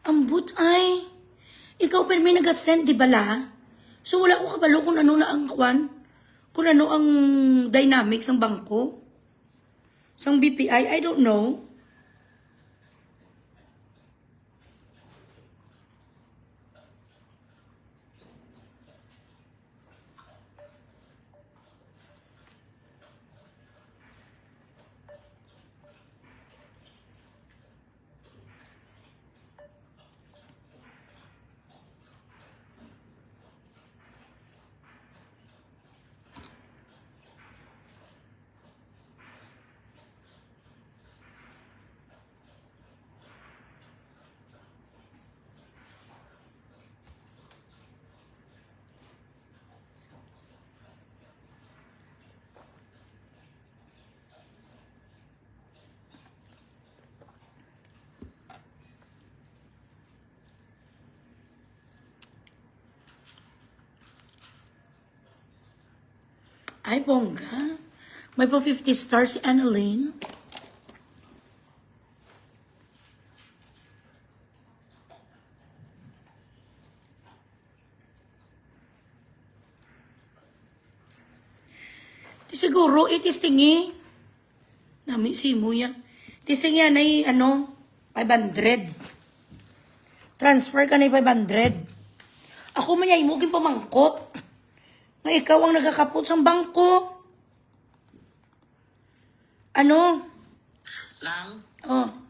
Ambot ay. Ikaw pero may nag-send, di ba la? So wala ko kabalo kung ano na ang kwan. Kung ano ang dynamics ng bangko. Sang BPI, I don't know. Ay, bongga. May pa 50 stars si Annalyn. Di siguro, itistingi. Nami si Muya. Tistingi yan ay, 500. Transfer ka na 500. Ako mayay mo, pamangkot. Na ikaw ang nagkakapot sa bangko. Ano? Lang? Oh.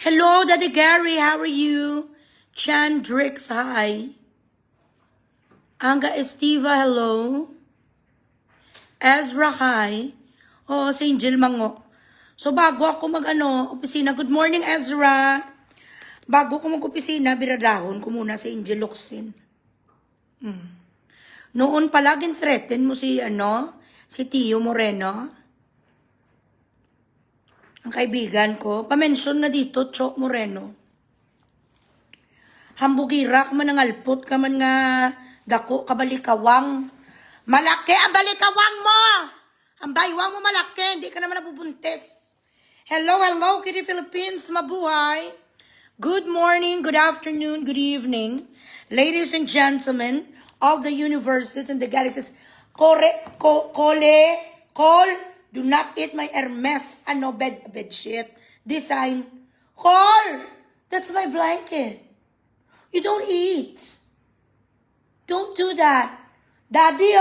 Hello, Daddy Gary. How are you? Chandrix, hi. Anga Estiva, hello. Ezra, hi. Oh, si Angel Mango. So, bago ako opisina. Good morning, Ezra. Bago ko mag-opisina, biradahon ko muna si Angel Luxin. Noon palaging threaten mo si Tio Moreno. Ang kaibigan ko, pamention nga dito, Chok Moreno. Hambugirak man ang alpot ka man nga dako kabalikawang. Malaki ang balikawang mo! Ang baywang mo malaki, hindi ka naman nabubuntis. Hello, hello, Kitty Philippines, mabuhay. Good morning, good afternoon, good evening. Ladies and gentlemen of the universes and the galaxies. Call, do not eat my Hermes, bed sheet, design. Call! That's my blanket. You don't eat. Don't do that. Daddy,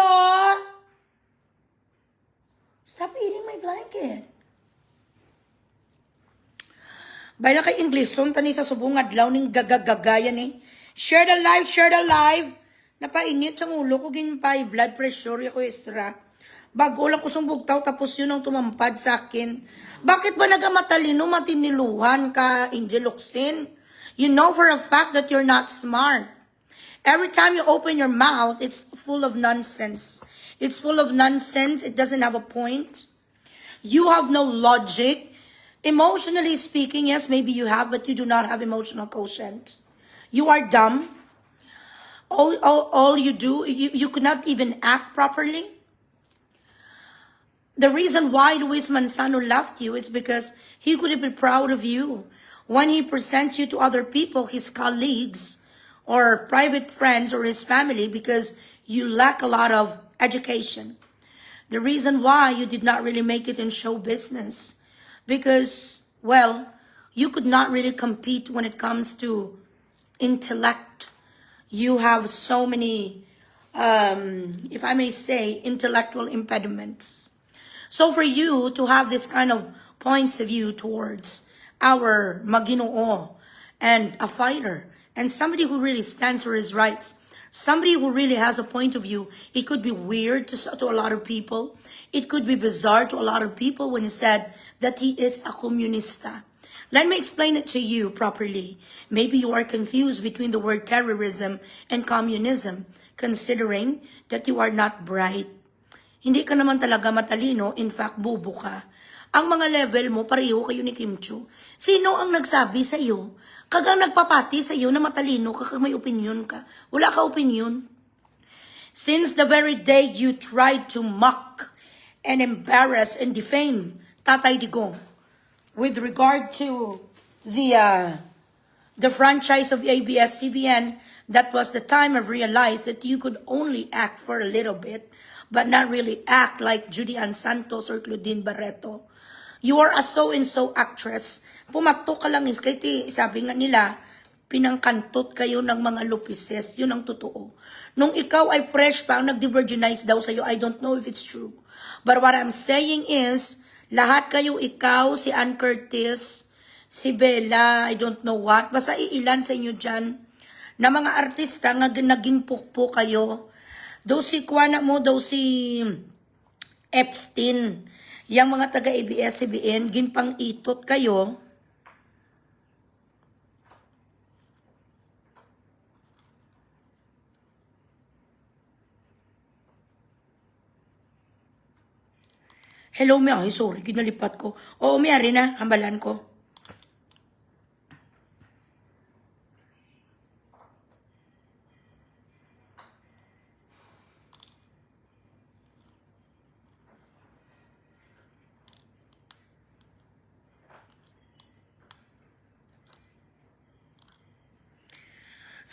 stop eating my blanket. Baila kay English, tani sa subong adlaw ning gagagagayan eh. Share the live, share the live. Napainit sa ulo ko, ginpay, blood pressure, ako extra. Bago lang ko sumbugtaw, tapos yun ang tumampad sa akin. Bakit ba nagamatalino, matiniluhan ka, Angel Locsin? You know for a fact that you're not smart. Every time you open your mouth, it's full of nonsense. It's full of nonsense. It doesn't have a point. You have no logic. Emotionally speaking, yes, maybe you have, but you do not have emotional quotient. You are dumb. All you do, you could not even act properly. The reason why Luis Manzano left you is because he couldn't be proud of you. When he presents you to other people, his colleagues, or private friends, or his family, because you lack a lot of education. The reason why you did not really make it in show business, because, well, you could not really compete when it comes to intellect. You have so many, if I may say, intellectual impediments. So for you to have this kind of points of view towards our Maginoo and a fighter and somebody who really stands for his rights, somebody who really has a point of view, it could be weird to a lot of people. It could be bizarre to a lot of people when he said that he is a comunista. Let me explain it to you properly. Maybe you are confused between the word terrorism and communism, considering that you are not bright. Hindi ka naman talaga matalino, in fact, bubo ka. Ang mga level mo, pareho kayo ni Kim Chiu. Sino ang nagsabi sa iyo? Kagang nagpapati sa iyo na matalino ka, kag may opinion ka. Wala ka opinion. Since the very day you tried to mock and embarrass and defame Tatay Digong with regard to the franchise of ABS-CBN, that was the time I've realized that you could only act for a little bit, but not really act like Judy Ann Santos or Claudine Barreto. You are a so-and-so actress. Pumatok ka lang is, kaya sabi nga nila, pinangkantot kayo ng mga lupises. Yun ang totoo. Nung ikaw ay fresh pa, nag-divergenize daw sa'yo, I don't know if it's true. But what I'm saying is, lahat kayo, ikaw, si Ann Curtis, si Bella, I don't know what, basta iilan sa inyo dyan, na mga artista nga naging pukpo kayo. Daw si Kuana mo, daw si Epstein, yung mga taga-ABS-CBN, ginpang itot kayo. Hello, May. Ay, sorry, kinalipat ko. Oo, mayari na, hambalan ko.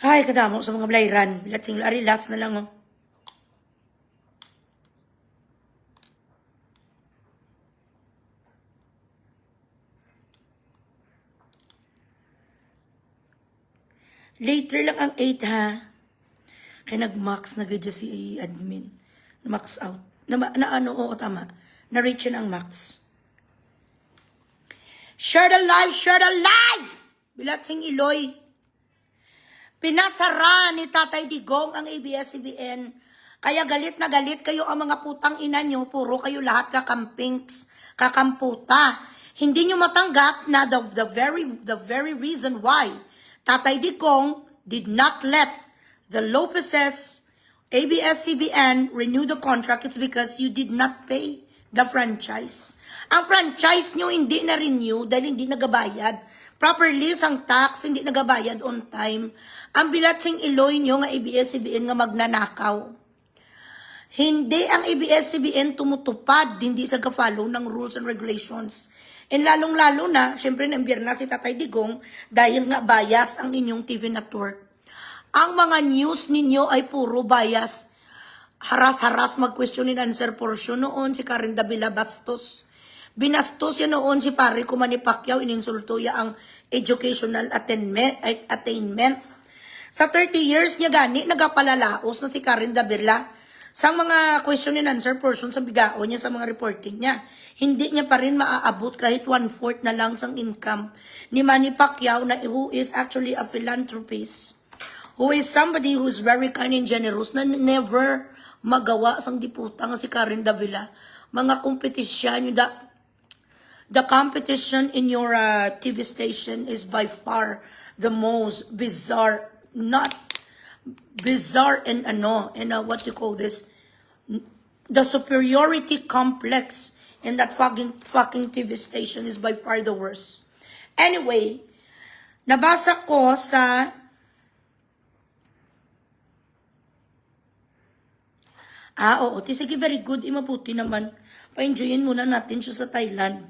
Ay, kadamo sa mga blayran. Bilatsing last na lang, oh. Later lang ang 8, ha? Kaya nag-max na gadya si admin. Max out. Oo, tama. Na-reach yun ang max. Share the live! Share the live! Bilatsing Iloy. Pinasara ni Tatay Digong ang ABS-CBN. Kaya galit na galit kayo ang mga putang ina nyo. Puro kayo lahat kakampings, kakamputa. Hindi nyo matanggap na the very reason why Tatay Digong did not let the Lopez's ABS-CBN renew the contract, it's because you did not pay the franchise. Ang franchise nyo hindi na renew dahil hindi nagabayad. Properly, sang tax, hindi nagabayad on time. Ang bilatsing Iloy nyo nga ABS-CBN nga magnanakaw. Hindi ang ABS-CBN tumutupad, hindi sa ka-follow ng rules and regulations. And lalong-lalo na, syempre nambiyar na si Tatay Digong dahil nga bias ang inyong TV network. Ang mga news ninyo ay puro bias. Haras-haras mag-question and answer portion noon si Karen Davila Bastos. Binastos yan noon si Pare ko Manny Pacquiao, ininsulto ya ang educational attainment. Sa 30 years niya gani, nagapalalaos na si Karen Davila sa mga question and answer portion sa bigao niya sa mga reporting niya. Hindi niya pa rin maaabot kahit 1/4 na lang sang income ni Manny Pacquiao na who is actually a philanthropist. Who is somebody who is very kind and generous na never magawa sang diputa nga si Karen Davila. Mga kompetisyon, the competition in your TV station is by far the most bizarre, not bizarre and what you call this, the superiority complex in that fucking TV station is by far the worst. Anyway, nabasa ko sa oo, sige, very good. Mabuti naman. Pa-enjoyin muna natin siya sa Thailand.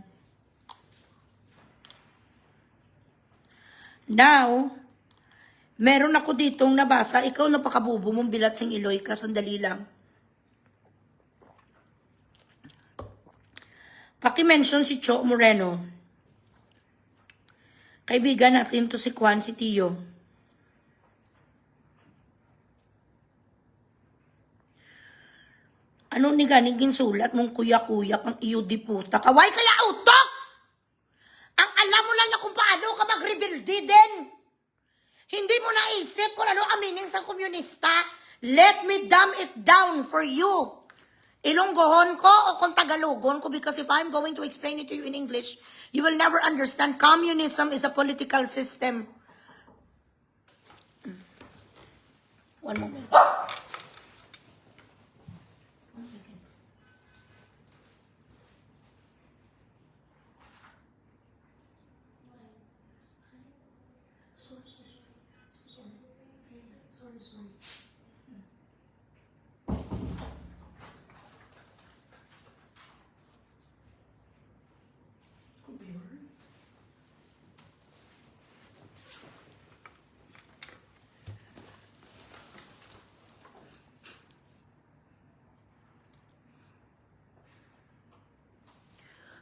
Now, meron ako ditong nabasa. Ikaw napakabubo mong bilat sing Iloy ka. Sandali lang. Paki-mention si Cho Moreno. Kaibigan natin to si Juan, si Tio. Ano ni ganiging sulat mong kuya-kuyak ang iyo diputa? Kaway kaya utok! Ang alam mo lang niya kung paano ka mag-rebuild din. Hindi mo naisip kung ano ang meaning sa komunista. Let me dumb it down for you. Ilonggohon ko o kung Tagalogon ko, because if I'm going to explain it to you in English, you will never understand. Communism is a political system. One moment. Sorry.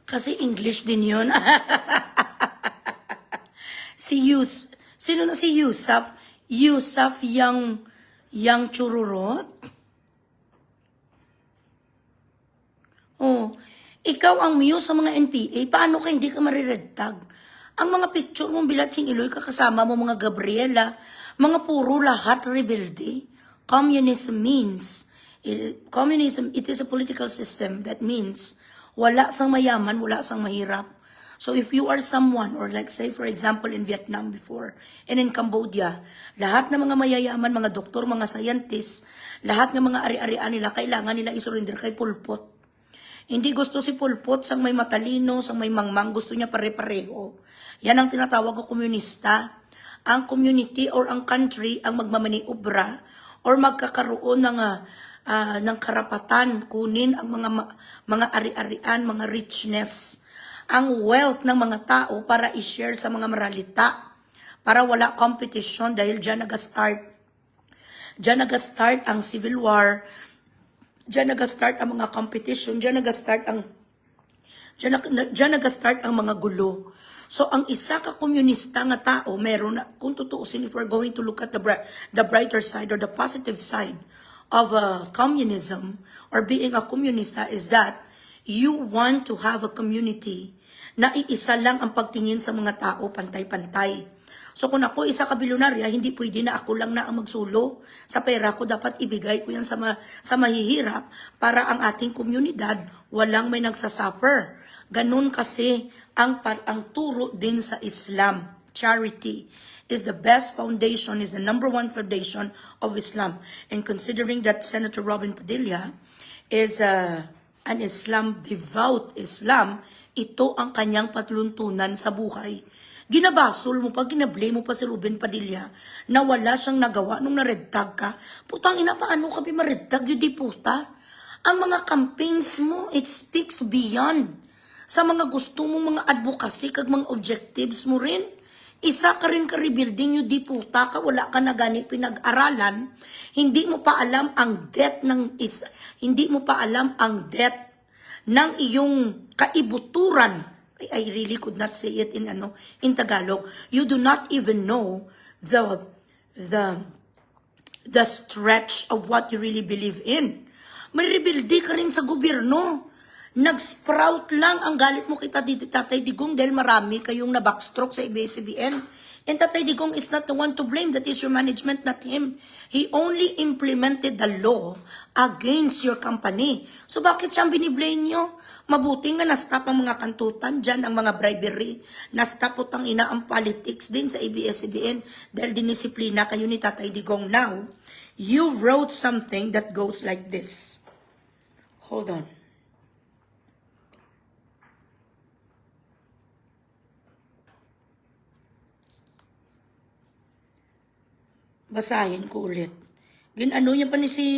Kasi English din yun. Sino na si Yusuf? Yusuf yang chururot? Oh, ikaw ang muse sa mga NPA, paano ka hindi ka mariredtag? Ang mga picture mong bilat sing Iloy, kakasama mo mga Gabriela, mga puro lahat rebelde. Communism, it is a political system that means wala sang mayaman, wala sang mahirap. So if you are someone, or like say for example in Vietnam before, and in Cambodia, lahat ng mga mayayaman, mga doktor, mga scientists, lahat ng mga ari-arian nila, kailangan nila isurrender kay Pol Pot. Hindi gusto si Pol Pot sang may matalino, sang may mangmang, gusto niya pare-pareho. Yan ang tinatawag ko komunista. Ang community or ang country ang magmamaniobra or magkakaroon ng karapatan kunin ang mga ari-arian, mga richness, ang wealth ng mga tao para i-share sa mga maralita, para wala competition dahil dyan nag-start ang civil war, dyan nag-start ang mga competition, dyan nag-start ang mga gulo. So ang isa ka komunista nga tao, meron na, kung tutuusin, if we're going to look at the brighter side or the positive side of communism or being a komunista, is that you want to have a community na iisa lang ang pagtingin sa mga tao, pantay-pantay. So kung ako isa ka bilyonarya, hindi pwede na ako lang na ang magsulo sa pera ko, dapat ibigay ko yan sa mahihirap para ang ating komunidad walang may nagsasuffer. Ganun kasi ang turo din sa Islam. Charity is the best foundation, is the number one foundation of Islam. And considering that Senator Robin Padilla is an Islam, devout Islam, ito ang kanyang patluntunan sa buhay. Ginabasol mo pa, ginablame mo pa si Ruben Padilla na wala siyang nagawa nung naredtag ka. Putang ina, paano kami maredtag, yun di puta? Ang mga campaigns mo, it speaks beyond sa mga gusto mong mga advocacy kag mga objectives mo rin. Isa ka rin ka-rebuilding, yun di puta ka, wala ka na gani pinag-aralan, hindi mo pa alam ang death ng iyong kaibuturan. I really could not say it in Tagalog. You do not even know the stretch of what you really believe in. May rebuildi ka rin sa gobyerno. Nag-sprout lang ang galit mo kita dito, Tatay Digong, dahil marami kayong na-backstroke sa ABS-CBN. And Tatay Digong is not the one to blame. That is your management, not him. He only implemented the law against your company. So bakit siyang biniblame nyo? Mabuti nga na-stop ang mga kantutan dyan, ang mga bribery. Na-stop po tang ina ang politics din sa ABS-CBN dahil dinisiplina kayo ni Tatay Digong. Now, you wrote something that goes like this. Hold on. Basahin ko ulit. Ginano niya pa ni si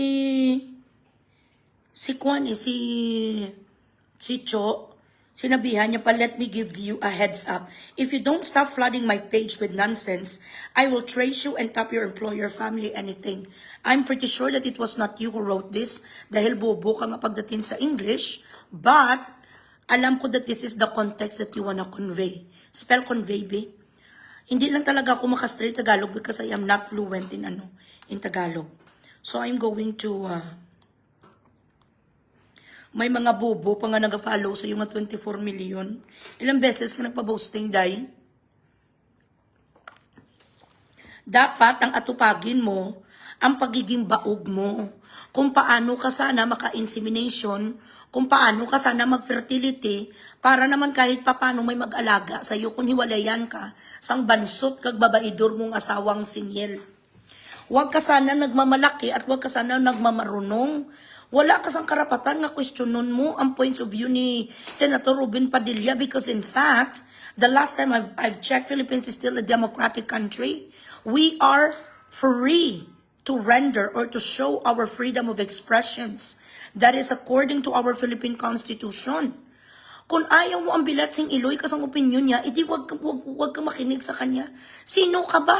Kwan si Cho. Sinabihan niya pa, let me give you a heads up. If you don't stop flooding my page with nonsense, I will trace you and tap your employer, family, anything. I'm pretty sure that it was not you who wrote this dahil bobo ka mapagdating sa English, but alam ko that this is the context that you wanna convey. Spell convey, be? Hindi lang talaga ako maka-straight Tagalog because I am not fluent in Tagalog. So I'm going to may mga bobo pa nga nag-follow sa yung 24 million. Ilang beses ka nagpa-posting, Day? Dapat ang atupagin mo ang pagiging baog mo. Kung paano ka sana maka-insemination, kung paano ka sana mag-fertility, para naman kahit papano may mag-alaga sa iyo kung hiwalayan ka, sang bansot kag babaidor mong asawang sinyel. Huwag ka sana nagmamalaki at huwag ka sana nagmamarunong. Wala ka sang karapatan nga questionon mo ang points of view ni Senator Robin Padilla because in fact, the last time I've checked, Philippines is still a democratic country. We are free to render or to show our freedom of expressions. That is according to our Philippine Constitution. Kung ayaw mo ang Bilatsing Iloy kasang opinion niya, edi wag ka makinig sa kanya. Sino ka ba?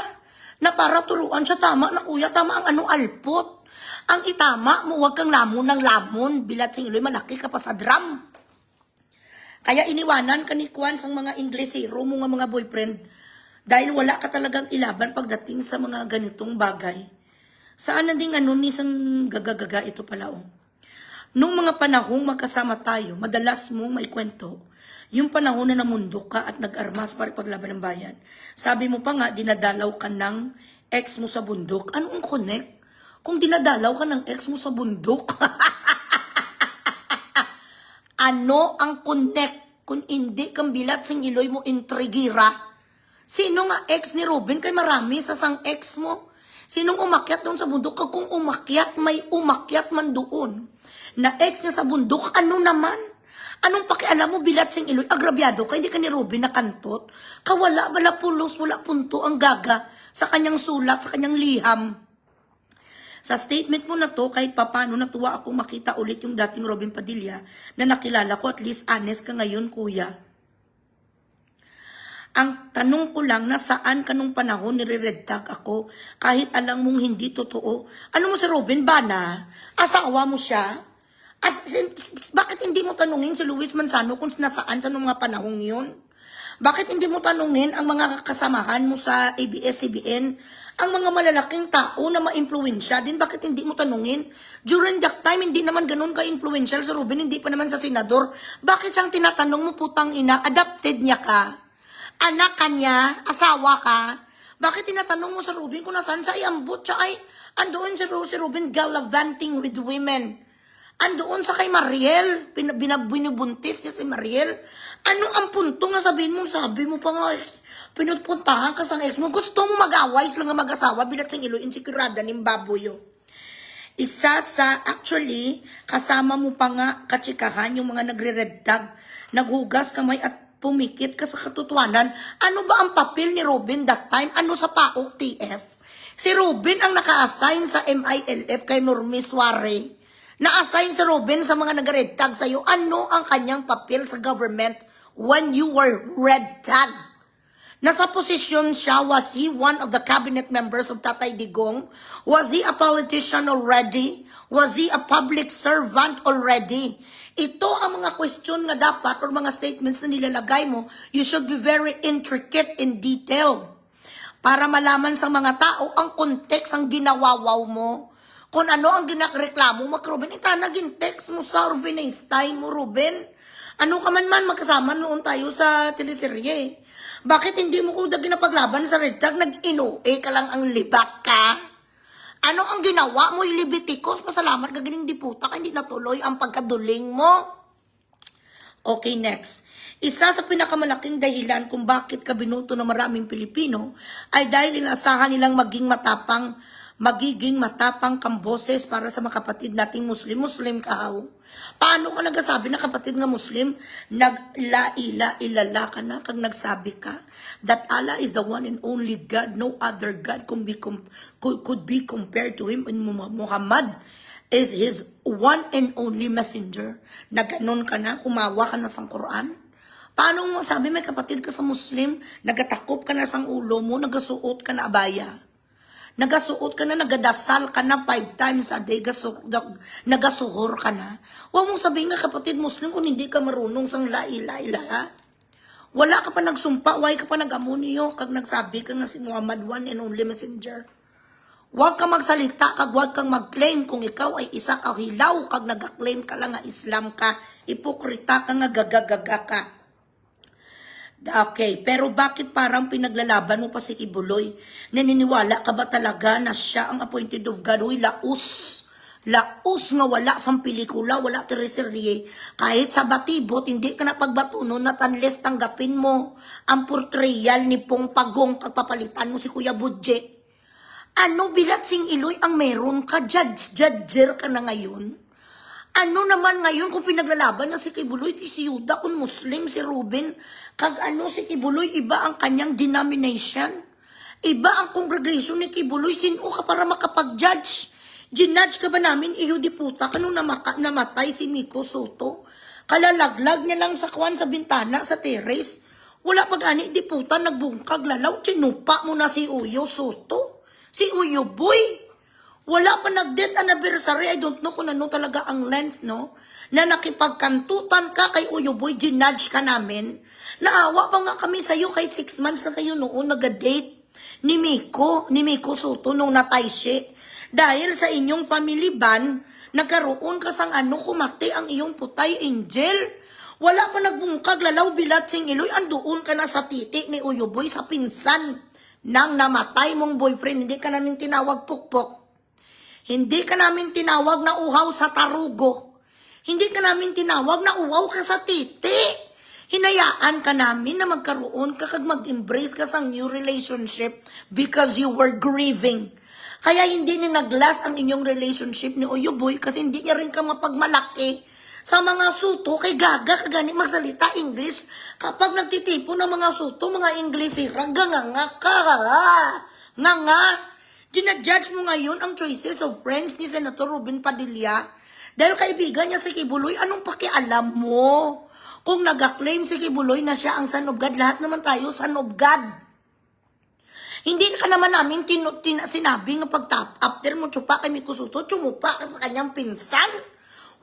Na para turuan siya tama na kuya, tama ang alpot. Ang itama mo, wag kang lamon ng lamon. Bilatsing Iloy, malaki ka pa sa drum. Kaya iniwanan ka ni Kwan sang mga Inglesero mo nga mga boyfriend dahil wala ka talagang ilaban pagdating sa mga ganitong bagay. Saan na din ni sang gagagaga ito pala Nung mga panahong magkasama tayo, madalas mong may kwento, yung panahon na namundok ka at nag-armas para paglaban ng bayan. Sabi mo pa nga, dinadalaw ka ng ex mo sa bundok. Anong connect? Kung dinadalaw ka ng ex mo sa bundok, ano ang connect? Kung hindi kang Bilatsing Iloy mo intrigira. Sino nga ex ni Robin? Kay marami sa sang ex mo. Sinong umakyat doon sa bundok? Kung umakyat, may umakyat man doon. Na ex niya sa bundok, ano naman? Anong pakialam mo, Bilatsing Iloy? Agrabyado ka, hindi ka ni Robin nakantot. Kawala, wala pulos, wala punto ang gaga sa kanyang sulat, sa kanyang liham. Sa statement mo na to, kahit papano natuwa akong makita ulit yung dating Robin Padilla na nakilala ko, at least honest ka ngayon, kuya. Ang tanong ko lang na saan ka nung panahon nire-red tag ako kahit alam mong hindi totoo. Ano mo si Robin Bana? Asawa mo siya? At bakit hindi mo tanungin si Luis Manzano kung nasaan sa mga panahong yun? Bakit hindi mo tanungin ang mga kasamahan mo sa ABS-CBN? Ang mga malalaking tao na ma-influensya din, bakit hindi mo tanungin? During that time, hindi naman ganun ka-influential si Robin, hindi pa naman sa senador. Bakit siyang tinatanong mo, putang ina, adopted niya ka? Anak ka niya? Asawa ka? Bakit tinatanong mo sa Robin kung nasaan sa iambot siya ay andoon si Robin gallivanting with women? Andoon sa kay Mariel, binubuntis niya si Mariel. Ano ang punto nga sabi mo pa nga, pinutpuntahan ka sa ex mo, gusto mo mag-away sila nga mag-asawa, Bilatsing Iloy, insikirada ng baboyo. Isa sa, actually, kasama mo pa nga katsikahan yung mga nagre-red tag, naghugas kamay at pumikit ka sa katotohanan. Ano ba ang papel ni Robin that time? Ano sa PAOK TF? Si Robin ang naka-assign sa MILF kay Normy Suare. Na-assign si Robin sa mga nag-red tag sa'yo. Ano ang kanyang papel sa government when you were red tag? Nasa posisyon siya, was he one of the cabinet members of Tatay Digong? Was he a politician already? Was he a public servant already? Ito ang mga question nga dapat or mga statements na nilalagay mo. You should be very intricate in detail para malaman sa mga tao ang context ang ginawawaw mo. Kung ano ang ginakreklamo mo, Ruben, naging text mo sa Ruben na style mo, Ruben. Ano ka man magkasama noon tayo sa teleserye. Bakit hindi mo ko ginapaglaban sa Red Tag? Nag-inue ka lang ang libak ka. Ano ang ginawa mo, Leviticus? Pasalamat ka gining diputa ka, hindi natuloy ang pagkaduling mo. Okay, next. Isa sa pinakamalaking dahilan kung bakit ka binuto ng maraming Pilipino ay dahil inasahan nilang magiging matapang kang boses para sa mga kapatid nating Muslim kahaw. Paano ka nagsasabi na kapatid nga Muslim? Ilala ka na kag nagsabi ka that Allah is the one and only God, no other God could be compared to Him, and Muhammad is His one and only messenger. Na ganon ka na, kumawa ka na sa Quran. Paano mo sabi may kapatid ka sa Muslim, nagatakop ka na sa ulo mo, nagasuot ka na abaya. Nagasuot ka na, nagadasal ka na 5 times a day, nagasuhor ka na. Huwag mong sabihin nga kapatid Muslim kung hindi ka marunong sang la ilaha. Wala ka pa nagsumpa, why ka pa nag-amuniyo, kag nagsabi ka nga si Muhammad one and only messenger. Huwag ka magsalita, kag huwag kang mag-claim kung ikaw ay isa ka hilaw, kag nag-claim ka lang nga Islam ka, ipokrita ka nga gagagaga ka. Okay, pero bakit parang pinaglalaban mo pa si Kibuloy? Naniniwala ka ba talaga na siya ang appointed of God? Uy, laos. Laos nga wala sang pelikula, wala teleserye. Kahit sa batibot, hindi ka na pagbatunon at unless tanggapin mo ang portrayal ni Pong Pagong kagpapalitan mo si Kuya Budje. Ano bilat sing iloy ang meron ka? Judger ka na ngayon? Ano naman ngayon kung pinaglalaban na si Kibuloy, si Yuda, kung Muslim, si Ruben, kag ano si Kibuloy, iba ang kanyang denomination. Iba ang congregation ni Kibuloy, sino ka para makapag-judge? Ginudge ka ba namin, iyo di puta, kanong namatay si Miko Soto? Kalalaglag niya lang sa kwan sa bintana, sa terrace. Wala pag-ani, di puta, nagbungkag lalaw, chinupa mo na si Uyo Soto. Si Uyo Boy. Wala pa nag-death anniversary. I don't know kung ano talaga ang length, no? Na nakipagkantutan ka kay Uyo Boy, ginudge ka namin. Naawa pa nga kami sa'yo kahit 6 months na kayo noon nag-date ni Miko Soto nung natay siya. Dahil sa inyong family ban, nagkaroon ka sang ano, kumati ang iyong putay angel. Wala pa nagbungkag lalaw bilat sing iloy, andoon ka na sa titi ni Uyo Boy sa pinsan nang namatay mong boyfriend. Hindi ka namin tinawag pukpok. Hindi ka namin tinawag na uhaw sa tarugo. Hindi ka namin tinawag na uhaw ka sa titi. Hinayaan ka namin na magkaroon ka kag mag-embrace ka sa new relationship because you were grieving. Kaya hindi ni naglas ang inyong relationship ni Uyo Boy kasi hindi niya rin ka mapagmalaki sa mga suto kay gaga kagani magsalita English. Kapag nagtitipo ng mga suto, mga Inglesira, nga ka. Nga. Ginadjudge mo ngayon ang choices of friends ni Senator Ruben Padilla dahil kaibigan niya si Kibuloy. Anong pakialam mo? Kung nag-claim si Kibuloy na siya ang son of God, lahat naman tayo son of God. Hindi ka naman namin sinabi nga after mo tsupa kay Miko Soto, tsumupa ka sa kanyang pinsan.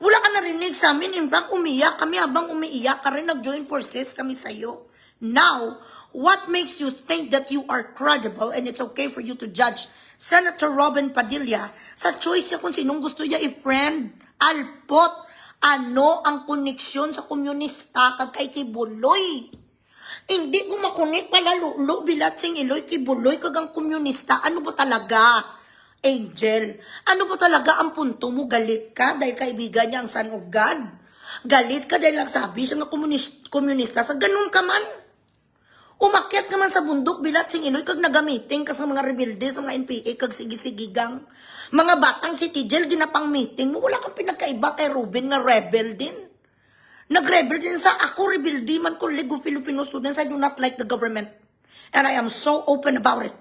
Wala ka narinig sa amin. In fact, umiyak kami. Habang umiiyak ka rin, nag-join forces kami sa'yo. Now, what makes you think that you are credible and it's okay for you to judge Senator Ruben Padilla sa choice niya kung sinong gusto niya i-friend? Alpot, ano ang koneksyon sa komunista kag kay Kibuloy? Hindi ko makunik pala lulo bilat sing iloy Kibuloy kag ang komunista. Ano ba talaga, Angel? Ano ba talaga ang punto mo? Galit ka dahil kaibigan niya ang son of God? Galit ka dahil nagsabi siya nga komunista? Sa ganun ka man? Umakyat ka man sa bundok bilat sing iloy kag nagamiting ka sa mga rebelde sa mga NPA kag sigisigigang mga batang si Tijel ginapang meeting mo. Wala kang pinagkaiba kay Ruben nga rebel din. Nag-rebel din sa ako rebelde man ko League of Filipino Students. I do not like the government and I am so open about it.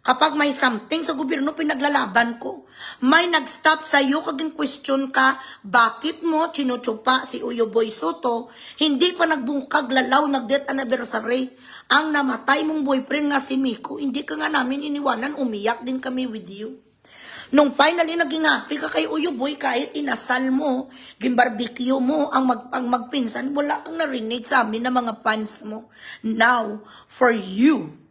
Kapag may something sa gobyerno pinaglalaban ko, may nag-stop sa iyo kaging question ka, bakit mo chinuchupa si Uyo Boy Soto, hindi pa nagbungkag lalaw nag-death anniversary ang namatay mong boyfriend nga si Miko, hindi ka nga namin iniwanan, umiyak din kami with you. Nung finally naging happy ka kay Uyo Boy, kahit inasal mo, gimbarbecue mo ang magpinsan, wala kang narinig sa amin na mga fans mo. Now, for you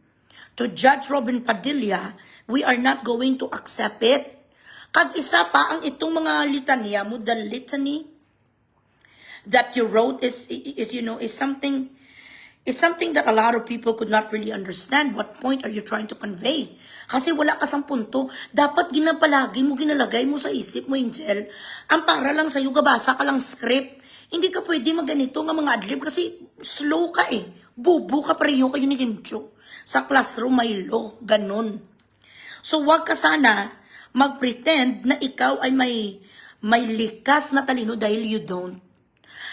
to judge Ruben Padilla, we are not going to accept it. Kag isa pa ang itong mga litanya mo, the litany that you wrote is you know, is something that a lot of people could not really understand. What point are you trying to convey? Kasi wala ka sang punto. Dapat ginapalagi mo, ginalagay mo sa isip mo, Angel. Ang para lang sa'yo, gabasa ka lang script. Hindi ka pwede maganito nga mga adlib kasi slow ka eh. Bubo ka, pareho kayo ni Gincho. Sa classroom may law, ganun. So wag ka sana mag-pretend na ikaw ay may likas na talino dahil you don't.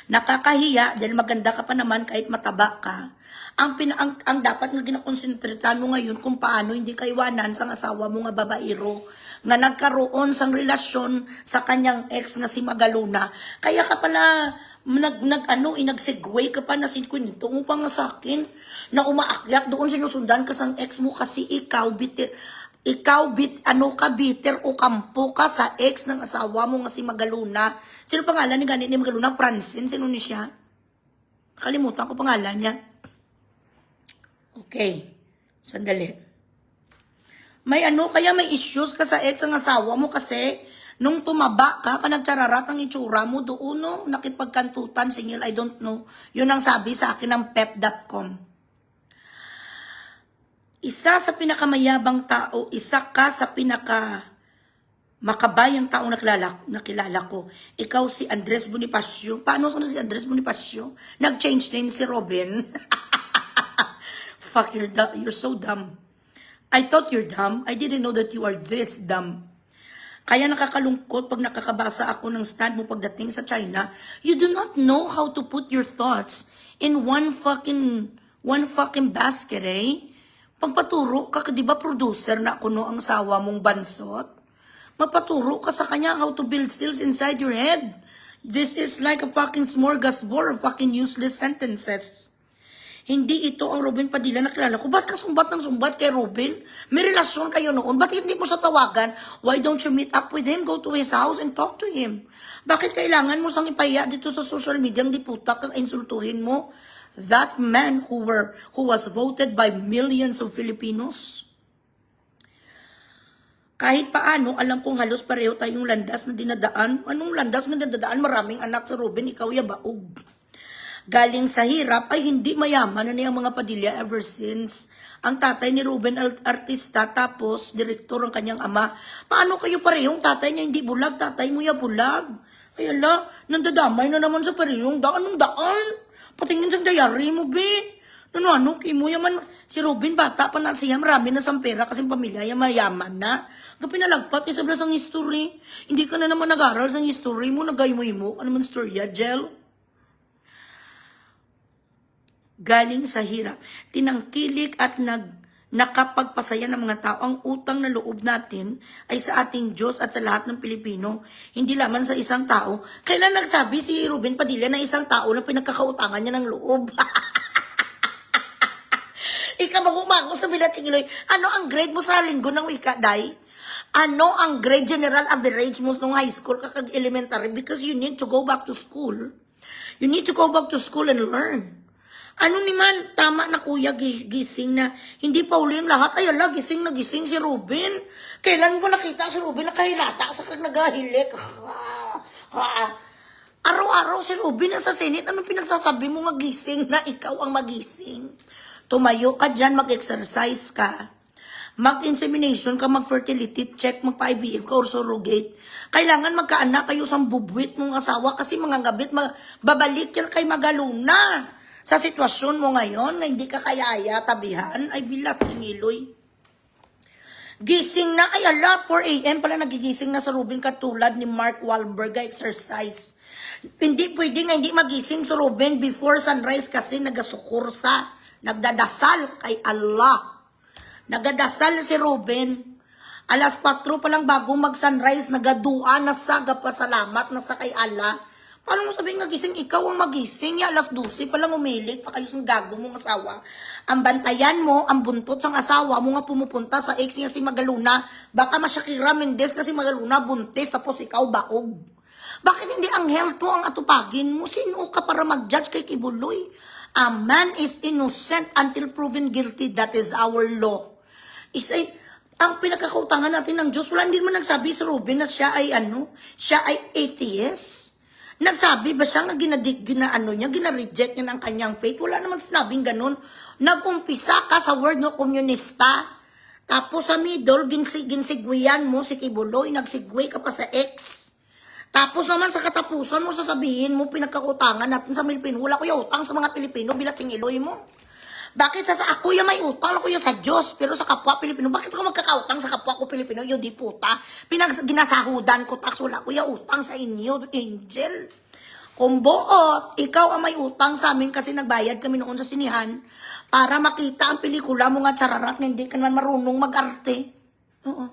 Nakakahiya dahil maganda ka pa naman kahit mataba ka. Ang dapat nga ginakonsentratan mo ngayon kung paano hindi ka iwanan sa asawa mo nga babaero nga nagkaroon sang relasyon sa kanyang ex na si Magaluna. Kaya ka pala nag-segue ka pa na sinkwento mo pa nga sa akin na umaakyat doon sinusundan ka sang ex mo kasi ikaw bitter o kampo ka sa ex ng asawa mo nga si Magaluna. Sino pangalan ni ganit ni Magaluna? Francine? Sino ni siya? Kalimutan ko pangalan niya. Okay. Sandali. May kaya may issues ka sa ex ng asawa mo kasi nung tumaba ka, panagtsararat ang itsura mo doon, no? Nakipagkantutan, singil, I don't know. Yun ang sabi sa akin ng pep.com. Isa sa pinakamayabang tao, isa ka sa makabayang tao na kilala ko. Ikaw si Andres Bonifacio. Paano si Andres Bonifacio? Nag-change name si Robin. Fuck, you're so dumb. I thought you're dumb. I didn't know that you are this dumb. Kaya nakakalungkot pag nakakabasa ako ng stand mo pagdating sa China. You do not know how to put your thoughts in one fucking basket, eh? Pagpaturo ka, di ba producer na kuno ang sawa mong bansot? Magpaturo ka sa kanya how to build stills inside your head. This is like a fucking smorgasbord of fucking useless sentences. Hindi ito ang Robin Padilla na kilala ko. Ba't ka sumbat ng sumbat kay Robin? May relasyon kayo noon. Ba't hindi mo siya tawagan? Why don't you meet up with him? Go to his house and talk to him. Bakit kailangan mo sang ipaya dito sa social media ang diputak kang insultuhin mo? That man who was voted by millions of Filipinos. Kahit paano, alam kong halos pareho tayong landas na dinadaan. Anong landas na dinadaan? Maraming anak sa Robin, ikaw yabaog. Galing sa hirap ay hindi mayaman na niyang mga Padilla ever since. Ang tatay ni Ruben artista tapos direktor ang kanyang ama. Paano kayo parehong tatay niya hindi bulag, tatay mo ya bulag? Ay ala, nandadamay na naman sa parehong daan ng daan. Patingin sa diary mo, be. Ano, kimo yaman. Si Ruben, bata pa na siya, marami na sang pera kasi pamilya niya mayaman na. Pinalagpat niya sa sang history. Hindi ka na naman nag-aral sa history mo, nagaymo-imo. Ano man storya, Jel? Galing sa hirap, tinangkilik at nakapagpasaya ng mga tao. Ang utang na loob natin ay sa ating Diyos at sa lahat ng Pilipino, hindi lamang sa isang tao. Kailan nagsabi si Ruben Padilla na isang tao na pinagkakautangan niya ng loob? Ikaw mag-umango sa bilat singiloy. Ano ang grade mo sa linggo ng wika, Day? Ano ang grade general average mo nung high school kakag elementary? Because you need to go back to school. You need to go back to school and learn. Ano naman, tama na kuya, gising na. Hindi pa uli yung lahat. Ay, ala, gising na gising si Ruben. Kailan mo nakita si Ruben nakahilata sa kag nagahilik? Araw-araw si Ruben nasa Senate. Anong pinagsasabi mo nga gising na ikaw ang magising? Tumayo ka dyan, mag-exercise ka. Mag-insemination ka, mag-fertility check, magpa-IVF ka or surrogate. Kailangan magkaanak kayo sa bubwit mong asawa kasi mga gabit, babalik yan kay Magaluna. Sa sitwasyon mo ngayon, na hindi ka kaya tabihan, ay bilat singiloy. Gising na, ay ala, 4 a.m. pala nagigising na sa Ruben katulad ni Mark Wahlberg exercise. Hindi pwede nga hindi magising sa Ruben before sunrise kasi nagasukursa, nagdadasal kay Allah. Nagadasal si Ruben. Alas 4 pa lang bago mag-sunrise, nagadua na sa gapasalamat na sa kay Allah. Paano mo sabihin nga gising? Ikaw ang magising. Ya, alas 12 pa lang umilig. Pa kayo sang gago mong asawa. Ang bantayan mo, ang buntot sang asawa mo nga pumupunta sa ex niya si Magaluna. Baka masyakira Mendez kasi Magaluna buntis tapos ikaw baog. Bakit hindi ang health mo ang atupagin mo? Sino ka para mag-judge kay Kibuloy? A man is innocent until proven guilty. That is our law. Ang pinagkakautangan natin ng Diyos, wala, hindi naman nagsabi si Ruben na siya ay siya ay atheist. Nagsabi ba siya nga gina-reject niya ng kanyang faith? Wala naman sinabing ganun. Nag-umpisa ka sa word ng komunista. Tapos sa middle, ginsigwiyan mo si Kibuloy, nagsigwi ka pa sa X. Tapos naman sa katapusan mo, sasabihin mo, pinagkakutangan natin sa Pilipino. Wala ko yung utang sa mga Pilipino, bilat singiloy mo. Bakit sa ako yung may utang, ako yung sa Diyos, pero sa kapwa Pilipino, bakit ko magkakautang sa kapwa ko Pilipino? Yung di puta, ginasahudan ko tax, wala ko yung utang sa inyo, angel. Kung buot, ikaw ang may utang sa amin kasi nagbayad kami noon sa sinihan para makita ang pelikula mo nga chararat na hindi ka naman marunong mag-arte. Oo.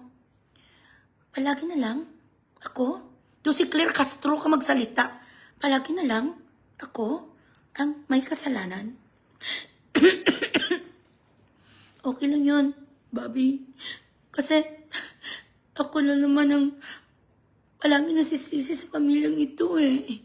Palagi na lang, ako, do si Claire Castro ka magsalita, palagi na lang, ako, ang may kasalanan. Okay lang yun, Bobby. Kasi, ako na naman ang palagi nasisisi sa pamilyang ito eh.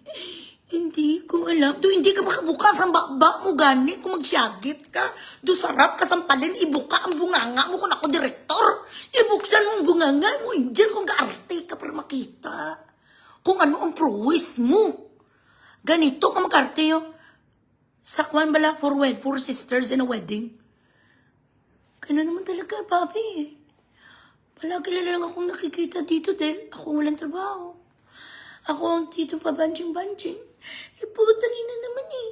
Hindi ko alam. Do, hindi ka makabukas ang baba mo gani kung magsyagit ka. Do, sarap ka sampalin, ibuka ang bunganga mo kung ako direktor. Ibuksan mo ang bunganga mo, Angel, kung gaarte ka para makita. Kung ano ang prowess mo. Ganito ka mag-arte yun. Sakwan bala for sisters in a wedding. Gano'n naman talaga, Bobby. Palagi na lang akong nakikita dito dahil ako walang trabaho. Ako ang dito pabanjing-banjing. Putang ina naman eh.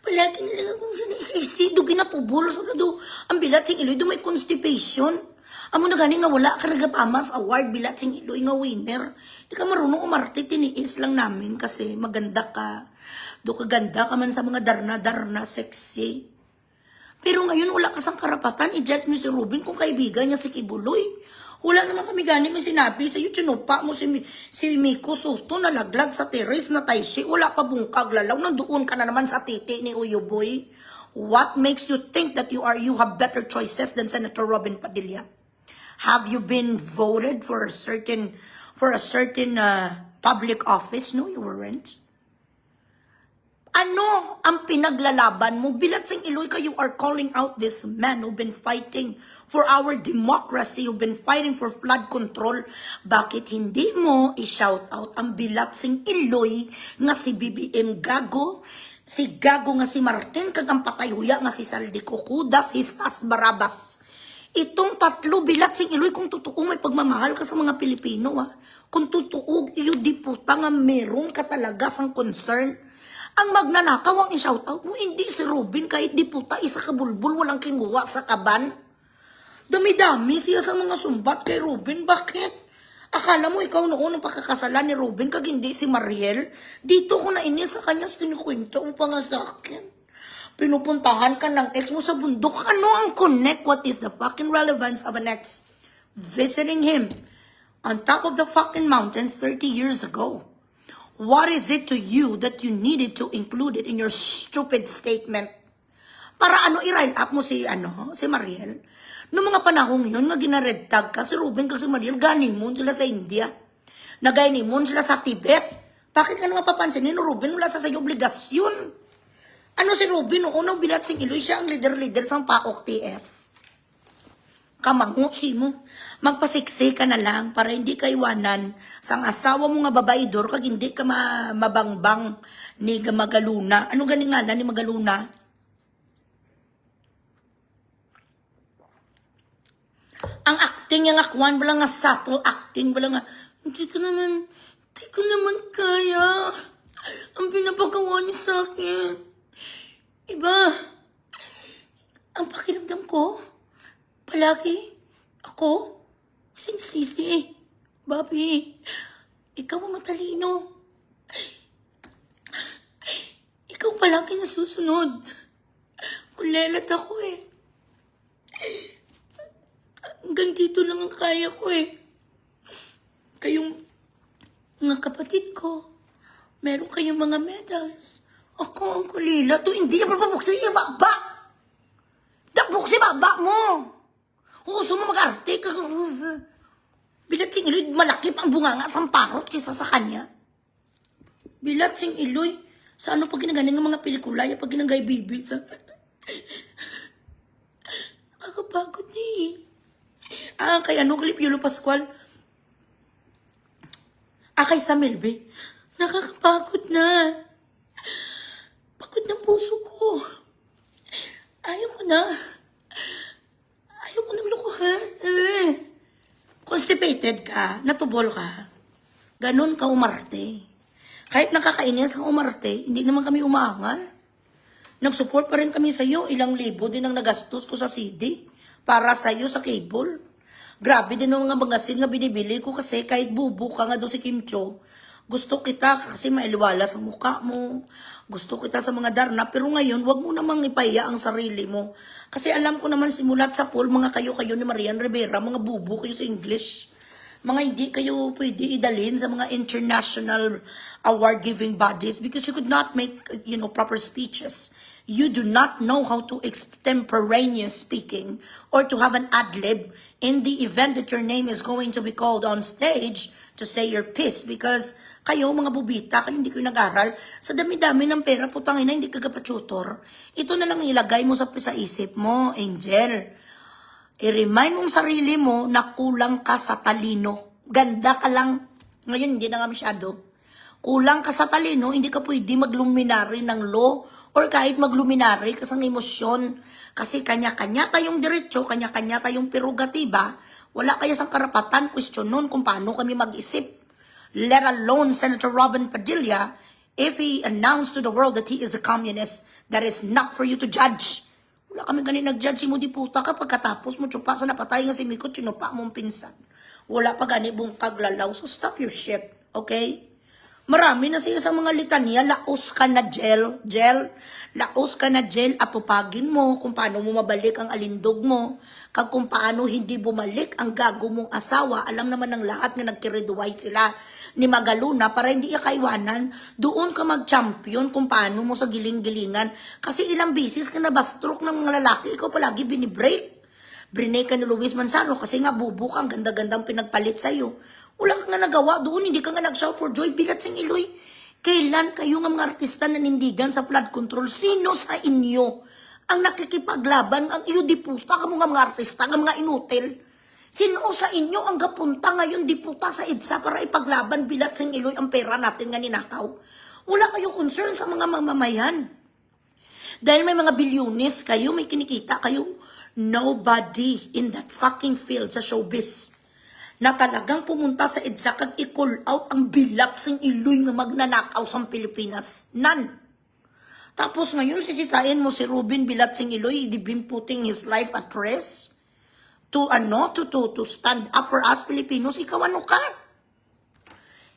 Palagi na lang akong sinisisi. Do ginatubol sa do. Ang bilat sing Iloy, do may constipation. Amo na gani nga wala ka nagapamas award bilat sing Iloy nga winner. Di ka marunong umarte, tiniis lang namin kasi maganda ka. Do kaganda ka man sa mga darna-darna sexy. Pero ngayon wala ka sang karapatan i-judge mo si Ruben kung kaibigan niya si Kibuloy. Wala naman kami gani may sinabi sa iyo, chinupa mo si Miko Soto na laglag sa terrace na Taishi. Wala pa bungkag lalaw, nandoon ka na naman sa titi ni Uyuboy. What makes you think that you have better choices than Senator Robin Padilla? Have you been voted for a certain public office? No, you weren't. Ano ang pinaglalaban mo? Bilat sing Iloy ka, you are calling out this man who've been fighting for our democracy, who've been fighting for flood control. Bakit hindi mo i-shout out ang bilat sing Iloy nga si BBM Gago, si Gago nga si Martin, kag ang patayuya nga si Saldi Kukuda, si Stas Barabas. Itong tatlo bilat sing Iloy, kung totoo may pagmamahal ka sa mga Pilipino, kung totoo iyo di puta nga meron ka talaga sang concern. Ang magnanakaw ang i-shoutout mo, hindi si Ruben, kahit di puta, isa ka bulbul, walang kinuha sa kaban. Dami-dami siya sa mga sumbat kay Ruben. Bakit? Akala mo ikaw noon ang pagkakasalan ni Ruben, kag hindi si Mariel? Dito ko na inis sa kanya, kinukwento mo pa nga sa akin. Pinupuntahan ka ng ex mo sa bundok. Ano ang connect? What is the fucking relevance of an ex visiting him on top of the fucking mountain 30 years ago? What is it to you that you needed to include it in your stupid statement? Para i-rile up mo si Mariel? Noong mga panahong yun, nga gina-red tag ka, si Ruben kasi Mariel, ganimon sila sa India. Nagainimon sila sa Tibet. Bakit ka naman papansinin, Ruben, wala sa sa'yo obligasyon? Ano si Ruben, noong bilat sing Iloy, siya ang leader sa PAOK TF. Kamango si mo. Magpasiksi ka na lang para hindi ka iwanan sang asawa mo nga babaidor kag hindi ka mabangbang ni Magaluna. Ano ganing nga ni Magaluna? Ang acting yung akwan, wala nga subtle acting, wala nga, hindi ko naman kaya. Ang pinapagawa niya sa akin. Iba, ang pakiramdam ko, palagi, ako, sinsisi. Bobby, ikaw ang matalino. Ikaw palagi nasusunod. Kulelat ako eh. Hanggang dito lang ang kaya ko eh. Kayong mga kapatid ko, meron kayong mga medals. Ako ang kulila. To hindi ka papabuksi yung baba. Dabuksi baba mo. Uso mo mag-arte ka. Bilat sing Iloy, malaki pang bunganga sa parot kaysa sa kanya. Bilat sing Iloy, sa ano pag ginagaling ng mga pelikula, pag ginagay bibi sa... Nakakapagod eh. kay Piolo Pascual. Kay Samilbe. Nakakapagod na. Pagod ng puso ko. Ayaw ko na. Ayaw ko ng lukuhan. Constipated ka, natubol ka. Ganon ka umarte. Kahit nakakainis ka umarte, hindi naman kami umaangal. Nag-support pa rin kami sa'yo. Ilang libo din ang nagastos ko sa CD para sa'yo sa cable. Grabe din ang mga magasin nga binibili ko kasi kahit bubu ka nga doon si Kim Cho, gusto kita kasi mailiwala sa mukha mo. Gusto kita sa mga darna. Pero ngayon, wag mo namang ipaya ang sarili mo. Kasi alam ko naman simulat sa pool, mga kayo ni Marian Rivera, mga bubu kayo sa English. Mga hindi kayo pwede idalhin sa mga international award-giving bodies because you could not make, proper speeches. You do not know how to extemporaneous speaking or to have an ad-lib in the event that your name is going to be called on stage to say your piece because kayo, mga bubita, kayo hindi kayo nag-aral. Sa dami-dami ng pera, putangin na hindi ka tutor. Ito na lang ilagay mo sa isip mo, Angel. I-remind mong sarili mo na kulang ka sa talino. Ganda ka lang. Ngayon, hindi na nga masyado. Kulang ka sa talino, hindi ka pwede magluminary ng law or kahit magluminary ka sa emosyon. Kasi kanya-kanya tayong diretsyo, kanya-kanya tayong prerogatiba. Wala kaya sang karapatan, question nun kung paano kami mag-isip. Let alone Senator Robin Padilla, if he announced to the world that he is a communist, that is not for you to judge. Wala kami ganin nag-judge si mo di puta ka pagkatapos mo tsupa sa napatay nga si Mikot, sinupa mong pinsan. Wala pa gani bong kaglalaw, so stop your shit, okay? Marami na siya sa mga litanya, laos ka na gel, laos ka na gel at upagin mo kung paano mo mabalik ang alindog mo, kung paano hindi bumalik ang gago mong asawa. Alam naman ng lahat nga nagkiriduway sila ni Magaluna para hindi ka kaiwanan, doon ka mag-champion kung paano mo sa giling-gilingan. Kasi ilang bisis ka nabastrok ng mga lalaki, ikaw palagi binibreak. Brinay ka ni Luis Manzano kasi nga bubo ka, ang ganda-gandang pinagpalit sa'yo. Wala ka nga nagawa doon, hindi ka nga nag-shout for joy, bilat sing iloy. Kailan kayo nga mga artista na nindigan sa flood control? Sino sa inyo ang nakikipaglaban? Ang iyo di puta ka mga artista, nga mga inutil. Sino sa inyo ang gapunta ngayon di puta sa EDSA para ipaglaban bilat sing iloy ang pera natin nga ninakaw? Wala kayo concern sa mga mamamayan. Dahil may mga bilyones kayo, may kinikita kayo. Nobody in that fucking field sa showbiz na talagang pumunta sa EDSA kag i-call out ang bilat sing iloy nga magnanakaw sa Pilipinas. None. Tapos ngayon sisitayin mo si Ruben bilat sing iloy, di been putting his life at risk to stand up for us Filipinos. Ikaw ano ka?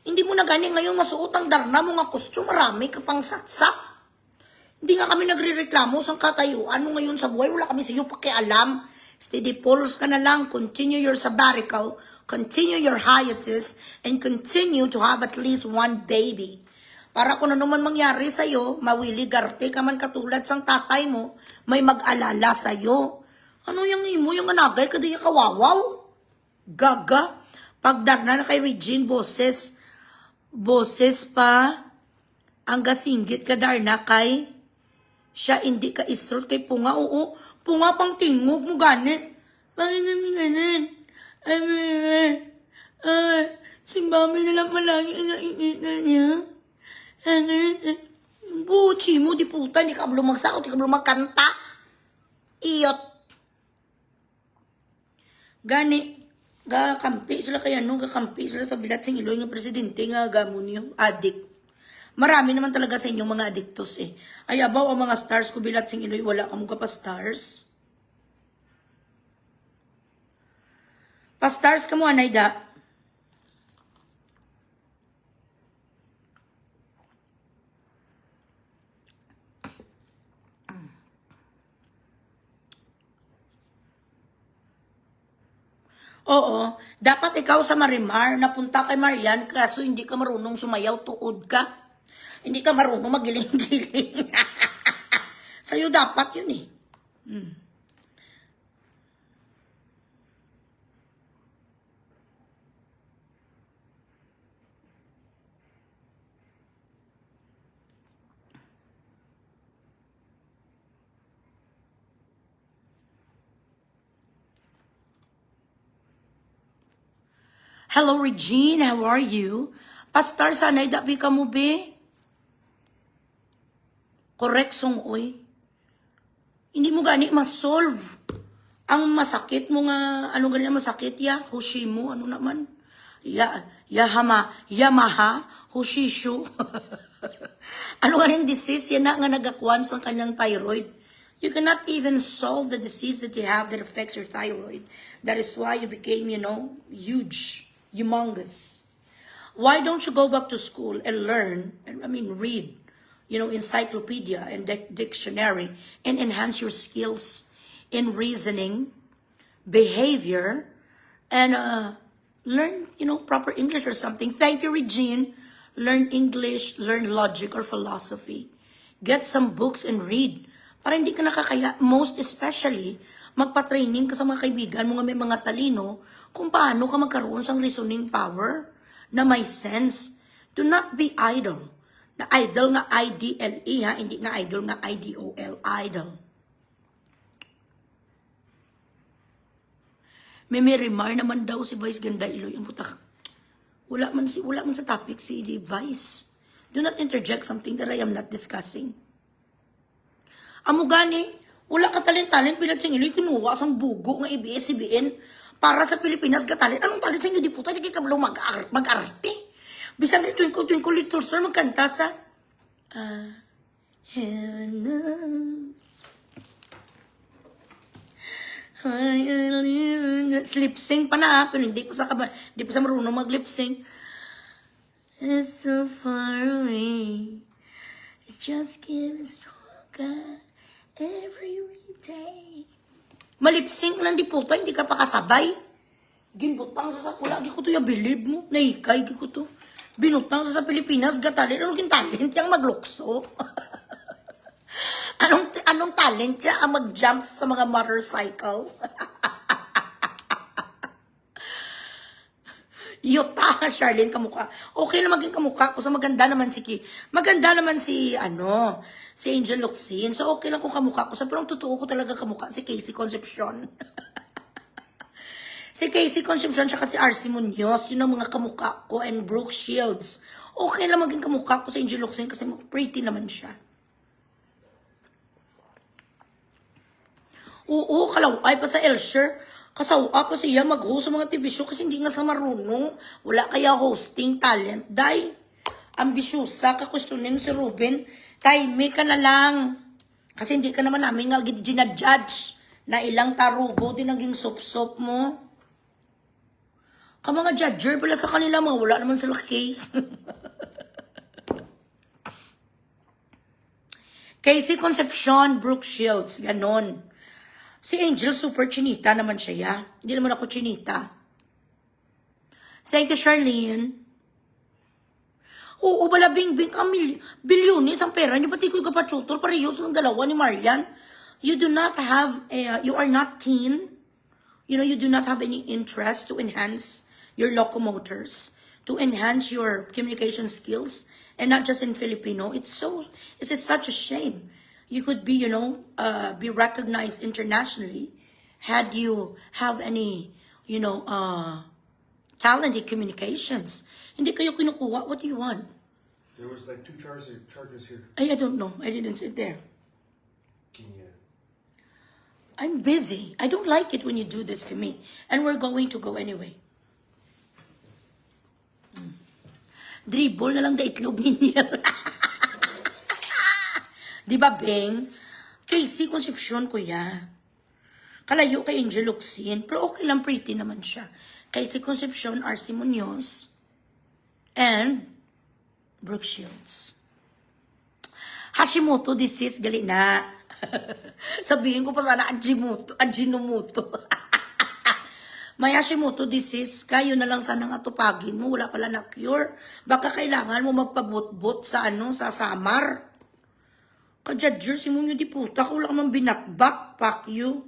Hindi mo na gani ngayon masuot ang darna mo nga costume, marami ka pang satsak. Hindi nga kami nagre-reklamo sa katayuan mo ngayon sa buhay. Wala kami sa iyo pakialam. Steady pulse ka na lang. Continue your sabbatical. Continue your hiatus. And continue to have at least one baby. Para kung ano man mangyari sa iyo, mawili-garte ka man katulad sang tatay mo, may mag-alala sa iyo. Ano yung imo? Yung anagay ka di kawawaw? Gaga. Pagdarna na kay Regine, boses pa. Ang gasinggit ka darna kay siya hindi ka isrot kay punga. Oo, punga pang tingog mo gani. Bakit namin ganin? Si mami na lang palagi ang nakikita niya. Buchi mo, di puta, di ka magsaot, di ka magkanta. Iyot. Gani, gakampi sila kaya gakampi sila sa bilat sing iloy nga presidente nga gamon niyo, adik. Marami naman talaga sa inyong mga adiktos eh. Ay abaw ang mga stars ko bilat sing iloy, wala ka mga pa-stars. Pa-stars ka mo, Anayda. Oo, dapat ikaw sa Marimar, napunta kay Marian, kaso hindi ka marunong sumayaw, tuod ka. Hindi ka marunong magiling-giling. Sa'yo dapat yun eh. Hello, Regine. How are you? Pastor, sanay dabi ka mo, be? Correct song, oy. Hindi mo gani ma-solve ang masakit mo nga, ano ganyan masakit ya? Hoshimo, ano naman? Yamaha, Hoshishu. Ano ganyan disease? Yan na nga nagakwan sa kanyang thyroid. You cannot even solve the disease that you have that affects your thyroid. That is why you became, huge, humongous. Why don't you go back to school and learn, read, encyclopedia and dictionary and enhance your skills in reasoning, behavior, and learn, proper English or something. Thank you, Regine. Learn English, learn logic or philosophy. Get some books and read. Para hindi ka nakakaya, most especially, magpa-training ka sa mga kaibigan mo nga may mga talino kung paano ka magkaroon ng reasoning power na may sense. Do not be idle. Na idle nga I-D-L-E ha, hindi nga idle nga I-D-O-L, idle. May Marimar naman daw si Vice Ganda Iloy. Ang putak. Wala man sa topic si Vice. Do not interject something that I am not discussing. Amo gani, wala ka talent bilad sing Iloy kinuha sang bugo nga ABS-CBN para sa Pilipinas ga talent. Anong talent sing diputa di kay kablo mag-arte? Bisan ni twinkle little star magkanta sa heaven knows. Lip sync pa na pero hindi pa sa marunong mag-lip sync. It's so far away. It's just getting stronger every day. Malip sync lang di puta, hindi ka pa kasabay. Ginbutang sa sakula, di ko to ya believe mo. Naikay, di ko to. Binutang sa Pilipinas, gatalent. Anong talent yang maglukso? Anong talent siya ang mag-jump sa mga motorcycle? Yuta, Charlene, kamukha. Okay lang maging kamukha ko. So maganda naman si Angel Locsin. So okay lang kung kamukha ko. So pero ang totoo ko talaga kamukha si Casey Concepcion. Si Casey Concepcion tsaka si RC Munoz, yun ang mga kamukha ko, and Brooke Shields. Okay lang maging kamukha ko sa Angel Locsin kasi pretty naman siya. Oo, kalaway pa sa Elsher. Kasawa pa siya mag-host sa mga TV show kasi hindi nga sa marunong. Wala kaya hosting talent. Day, ambisyosa, kakwestiyonin si Ruben. Time ka na lang. Kasi hindi ka naman namin nga ginadjudge na ilang tarugo din naging sop-sop mo. Ka mga judger pala sa kanila, mga wala naman sila kay. Casey Concepcion, Brooke Shields, ganon. Si Angel, super chinita naman siya, ya. Hindi naman ako chinita. Thank you, Charlene. Oo, balabing-bing, ang bilyonis ang pera niyo. Ba't di ko kapatutol? Parehos ng dalawa ni Marian. You do not have, you are not keen. You do not have any interest to enhance your locomotors, to enhance your communication skills, and not just in Filipino. It's such a shame. You could be, be recognized internationally had you have any, talented communications. Hindi kayo kinukuha. What do you want? There was like 2 chargers here. I don't know. I didn't sit there. Can you? I'm busy. I don't like it when you do this to me. And we're going to go anyway. Dribble na lang da itlog ninyo. Di ba, Beng? Casey Concepcion ko ya. Kalayo kay Angel Locsin. Pero okay lang, pretty naman siya. Casey Concepcion, RC Munoz, and Brooke Shields. Hashimoto disease, gali na. Sabihin ko pa sana, Ajinomoto. May Hashimoto disease, kayo na lang sana nga tupagin mo, wala pala na cure. Baka kailangan mo magpabot-bot sa sa Samar. Ka-judger, si Munyo di puta, ko lang man binakbak, fuck you.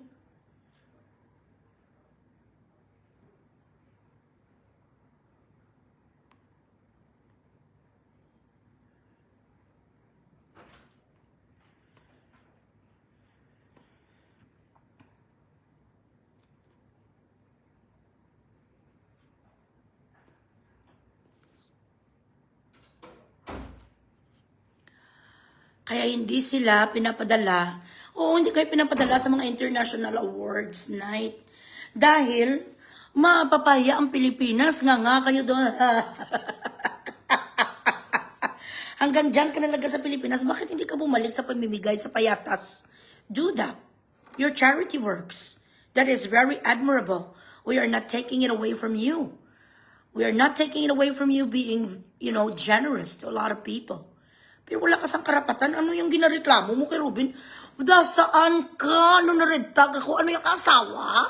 Kaya hindi sila pinapadala. Oo, hindi kayo pinapadala sa mga international awards night. Dahil, mapapaya ang Pilipinas. Nga kayo doon. Hanggang dyan ka nalaga sa Pilipinas, bakit hindi ka bumalik sa pamimigay sa payatas? Do that. Your charity works. That is very admirable. We are not taking it away from you. We are not taking it away from you being, generous to a lot of people. Pero wala ka sang karapatan. Ano yung ginareklamo mo kay Robin? Saan ka? Ano na-red tag ako? Ano yung asawa?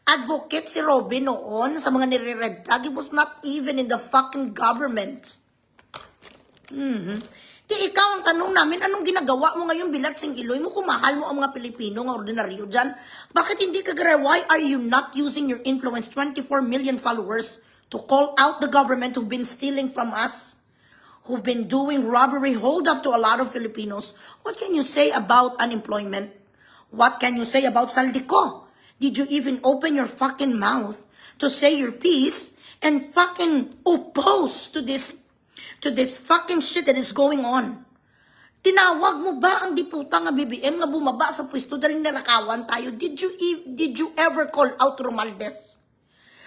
Advocate si Robin noon sa mga nire-red tag. He was not even in the fucking government. Di ikaw ang tanong namin, anong ginagawa mo ngayon bilat sing Iloy mo kung mahal mo ang mga Pilipino nga ordinaryo dyan? Bakit hindi ka gare? Why are you not using your influence, 24 million followers, to call out the government who've been stealing from us? Who've been doing robbery, hold up to a lot of Filipinos? What can you say about unemployment? What can you say about Saldico? Did you even open your fucking mouth to say your piece and fucking oppose to this fucking shit that is going on? Tinawag mo ba ang diputa nga BBM nga bumaba sa pwesto dahil nalakawan tayo? Did you ever call out Romualdez?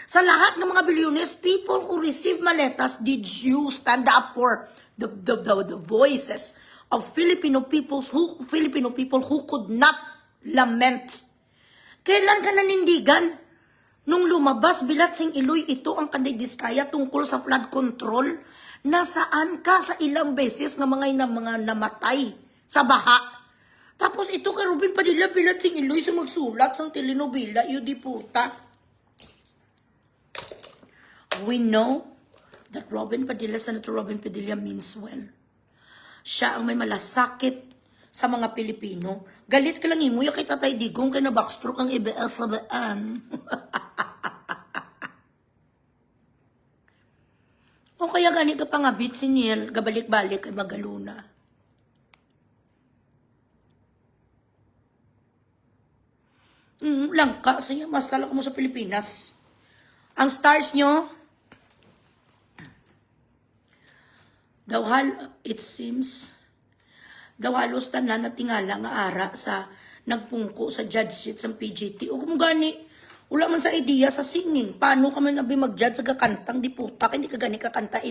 Sa lahat ng mga billionaires, people who receive maletas, did you stand up for the voices of Filipino people who could not lament? Kailan ka nanindigan? Nung lumabas bilat sing Iloy, ito ang kandidiskaya tungkol sa flood control. Nasaan ka sa ilang beses ng mga namatay sa baha? Tapos ito kay Robin Padilla bilat sing Iloy sa magsulat sang telenovela, yu di puta. We know that Senator Robin Padilla means well. Siya ang may malasakit sa mga Pilipino. Galit ka lang imuya kay Tatay Digong kay na backstroke ang IBS-sabaan. O kaya gani ka pangabit si Niel, gabalik-balik kay Magaluna. Langka, siya, mas talak mo sa Pilipinas. Ang stars nyo, it seems, halos tanan na tingala nga ara sa nagpungko sa judge sheet sa PGT. O kung gani, wala man sa idea sa singing. Paano ka man nabi mag-judge sa kakantang di putak? Hindi ka gani kakanta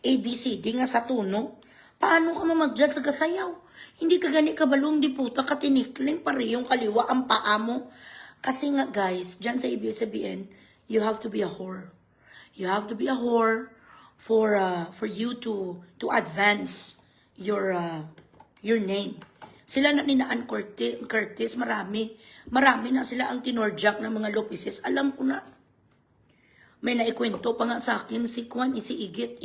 ABCD nga sa tuno. Paano ka man mag-judge sa kasayaw? Hindi ka gani kabalong di putak katinikling pare yung kaliwa ang paa mo. Kasi nga guys, dyan sa ABS-CBN, you have to be a whore. You have to be a whore for you to advance your name. Sila na ninaan Curtis, marami na sila ang tinorjak ng mga Lopeses. Alam ko na. May naikwento pa nga sa akin si Igit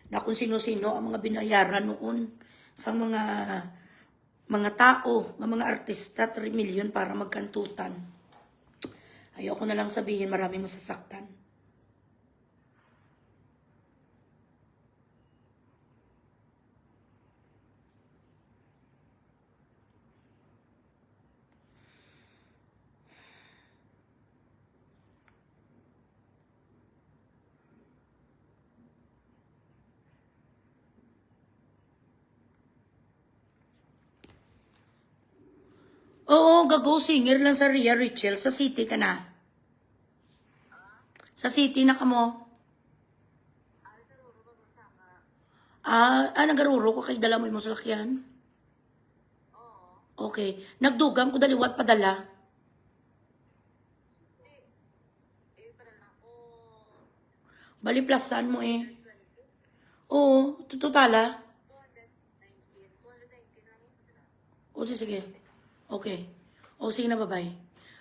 na kung sino-sino ang mga binayaran noon sa mga tao, mga artista, 3 million para magkantutan. Ayoko na lang sabihin, maraming masasaktan. Oo, gago singer lang sa Ria Richel. Sa city ka na. Sa city na ka mo. Nagaruro ko kay dala mo yung salakyan? Okay. Nagdugang ko daliwat padala. Bali plasan mo Oo, tututala. O, sige. Okay. O, sige na, bye-bye.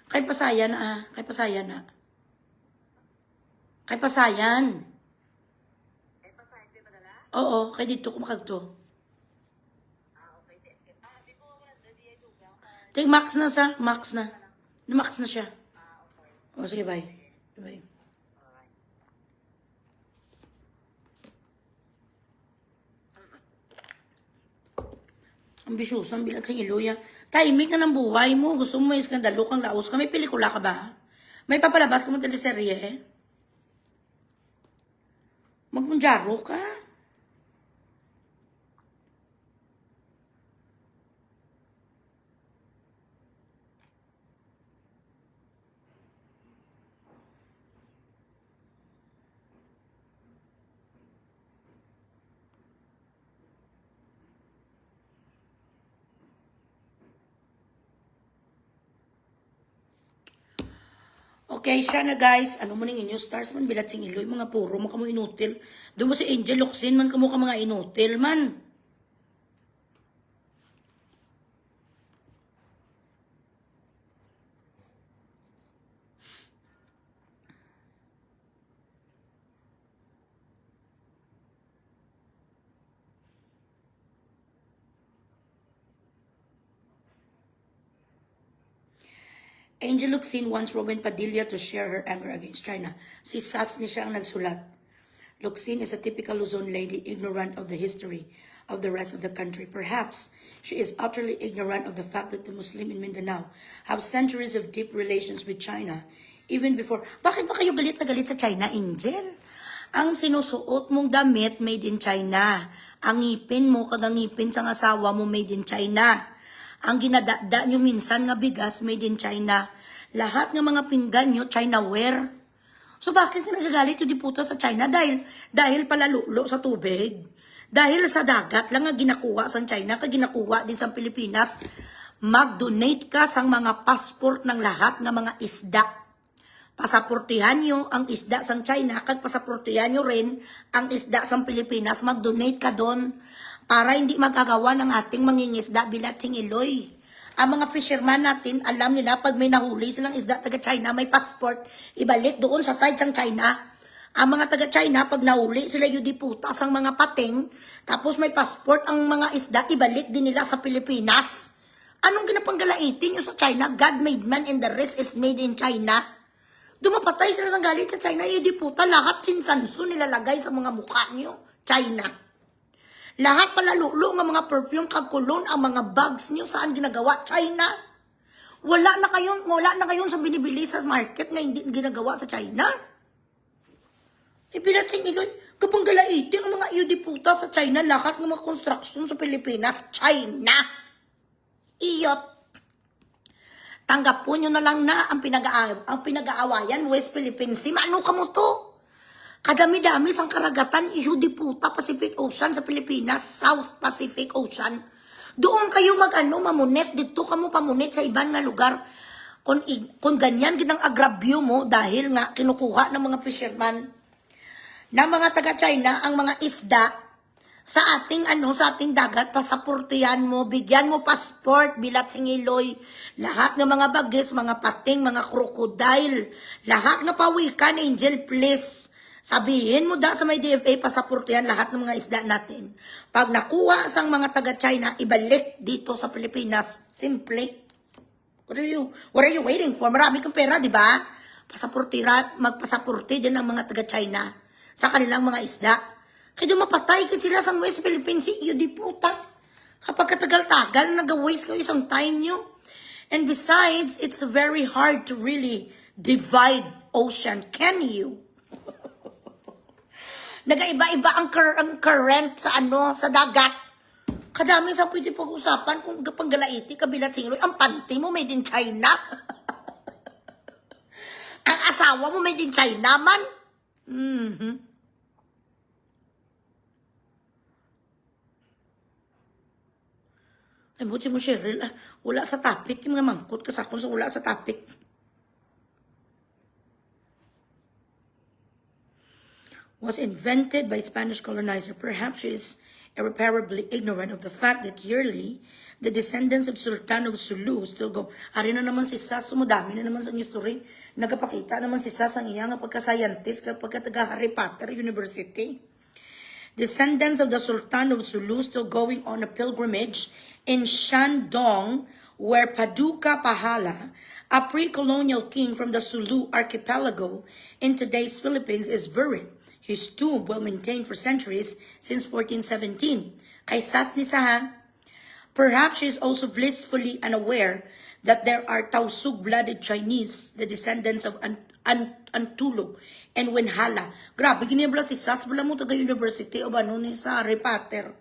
Kay Pasayan na, Kay Pasayan na. Kay Pasayan. Kay Pasayan ito yung padala? Oo, kay dito ko makagto. Okay. Di ko ako na-ready ay dugang. Take max na sa, max na. Na-max na siya. Okay. O, sige, bye. Bye. Ambisyoso, ang bilat sa iluya. Timing ka ng buhay mo. Gusto mo may skandalo kang laos ka. May pelikula ka ba? May papalabas ka mo teleserye? Magmunjaro ka? Okay, siya na guys. Ano mo ning inyo stars man bilat sing iloy mga puro mo kamo inutil. Doon mo si Angel Locsin man kamo ka mga inutil man. Angel Locsin wants Robin Padilla to share her anger against China. Si Sas ni siya ang nagsulat. Locsin is a typical Luzon lady, ignorant of the history of the rest of the country. Perhaps she is utterly ignorant of the fact that the Muslim in Mindanao have centuries of deep relations with China, even before. Bakit ba kayo galit na galit sa China, Angel? Ang sinusuot mong damit, made in China. Ang ngipin mo, kagangipin sa asawa mo, made in China. Ang ginadada nyo minsan nga bigas, made in China. Lahat ng mga pinggan nyo, China wear. So bakit ka nagagalit yung diputa sa China? Dahil palalulo sa tubig. Dahil sa dagat lang nga ginakuha sa China, ka ginakuha din sa Pilipinas. Mag-donate ka sa mga passport ng lahat ng mga isda. Pasaportihan nyo ang isda sa China, kag pasaportihan nyo rin ang isda sa Pilipinas. Mag-donate ka doon para hindi magagawa ng ating mangingisda bilat sing iloy. Ang mga fisherman natin, alam nila pag may nahuli silang isda taga China, may passport, ibalik doon sa side ng China. Ang mga taga China, pag nahuli sila yung diputas ang mga pating, tapos may passport ang mga isda, ibalik din nila sa Pilipinas. Anong ginapanggalaitin nyo sa China? God made man and the rest is made in China. Dumapatay sila sa galit sa China, yung diputa, lahat sinsanso nilalagay sa mga mukha nyo. China. Lahat palalulo ng mga perfume kag kulon ang mga bags niyo saan ginagawa? China. Wala na kayon sa binibili sa market nga hindi ginagawa sa China. Ibilat sing iloy, kapag galaiti ang mga iudiputa sa China, lahat ng mga construction sa Pilipinas, China. Iyot. Tanggap po nyo na lang na ang pinag-aawayan, West Philippine Sea. Ano ka mo to? Kadami-dami sang karagatan, iudiputa, Pacific Ocean sa Pilipinas, South Pacific Ocean. Doon kayo mamunet, dito ka mo pamunit sa ibang nga lugar. Kung ganyan ginang agrabyo mo, dahil nga kinukuha ng mga fisherman, na mga taga-China, ang mga isda, sa ating dagat, pasaportihan mo, bigyan mo passport, bilat singiloy, lahat ng mga bagis, mga pating, mga crocodile, lahat ng pawikan, Angel, please. Sabihin mo sa may DFA, pasaportihan lahat ng mga isda natin. Pag nakuha sang mga taga-China, ibalik dito sa Pilipinas. Simple. What are you waiting for? Marami kang pera, di ba? Magpasaporti din ang mga taga-China sa kanilang mga isda. Kaya mapatay kit sila sa West Philippine Sea, yun di puta. Kapag katagal-tagal, nag-waste kayo isang time nyo. And besides, it's very hard to really divide ocean. Can you? Nagaiba-iba ang current sa sa dagat. Kadami sa pwede pag-usapan kung panggalaiti, kabilat singloy. Ang panty mo made in China. Ang asawa mo made in China man. Ay, buti mo, Cheryl. Wala sa topic. Yung mga mangkot kasakon sa wala sa topic. Was invented by Spanish colonizer. Perhaps she is irreparably ignorant of the fact that yearly, the descendants of Sultan of Sulu still go. Ari na naman si Sas, sumudami na naman sa history. Nagapakita naman si Sas ang iyang pagka-scientist kapag taga-Harry Potter University. Descendants of the Sultan of Sulu still going on a pilgrimage in Shandong, where Paduka Pahala, a pre-colonial king from the Sulu archipelago in today's Philippines, is buried. His tomb, well maintained for centuries since 1417. Kay Sas ni Saha, perhaps she is also blissfully unaware that there are Tausug-blooded Chinese, the descendants of Antulog and Wenhala. Grabe, ginibla si Sas, wala mo taga University o ano ni sa Harry Potter.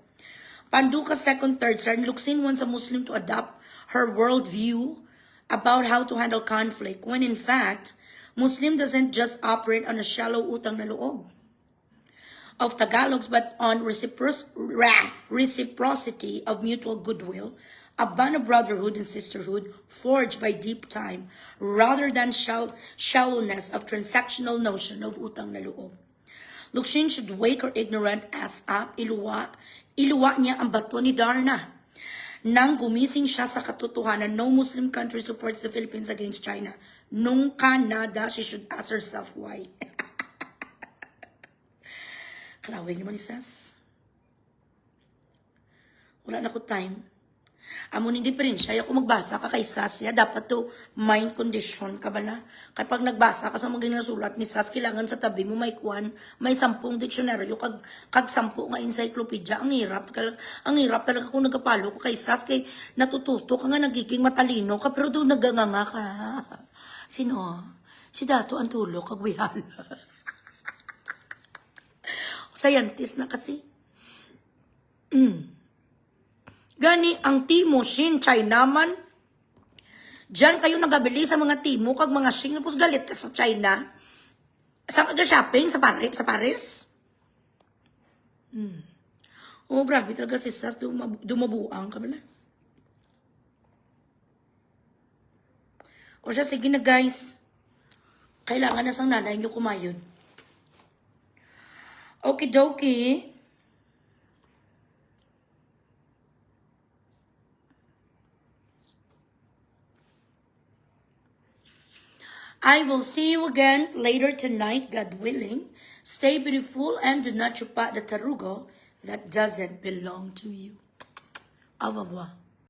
Panduka 2nd, 3rd, Sir Luksin wants a Muslim to adopt her worldview about how to handle conflict, when in fact, Muslim doesn't just operate on a shallow utang na loob of Tagalogs, but on reciprocity of mutual goodwill, A bond of brotherhood and sisterhood forged by deep time rather than shallowness of transactional notion of utang na loob. Luxin should wake her ignorant ass up. Iluwa niya ang bato ni Darna. Nang gumising siya sa katotohanan, no Muslim country supports the Philippines against China. Nung Canada, she should ask herself why. Kalaway naman ni Sas. Wala na ko time. Amon hindi pa rin siya. Ako magbasa ka kay Sas niya. Dapat to mind condition ka ba na? Kapag nagbasa ka sa mga nasulat ni Sas, kailangan sa tabi mo may 10 diksyonaryo, kag 10 nga encyclopedia. Ang hirap talaga kung nagkapalo ko kay Sas. Kay natututo ka nga nagiging matalino ka, pero doon naganganga ka. Sino? Si Dato Antulo, kagwihala. Scientist na kasi. Gani ang Timo, Shin, Chinaman. Diyan kayo nagabili sa mga Timo kag mga Shin. Tapos galit ka sa China. Sa shopping sa Paris. Oh, grabe talaga si Sas. Dumabuang ka ba na? O siya, sige na guys. Kailangan na sang nanay niyo kumayod. Okidoki. I will see you again later tonight, God willing. Stay beautiful and do not chupa the tarugo that doesn't belong to you. Au revoir.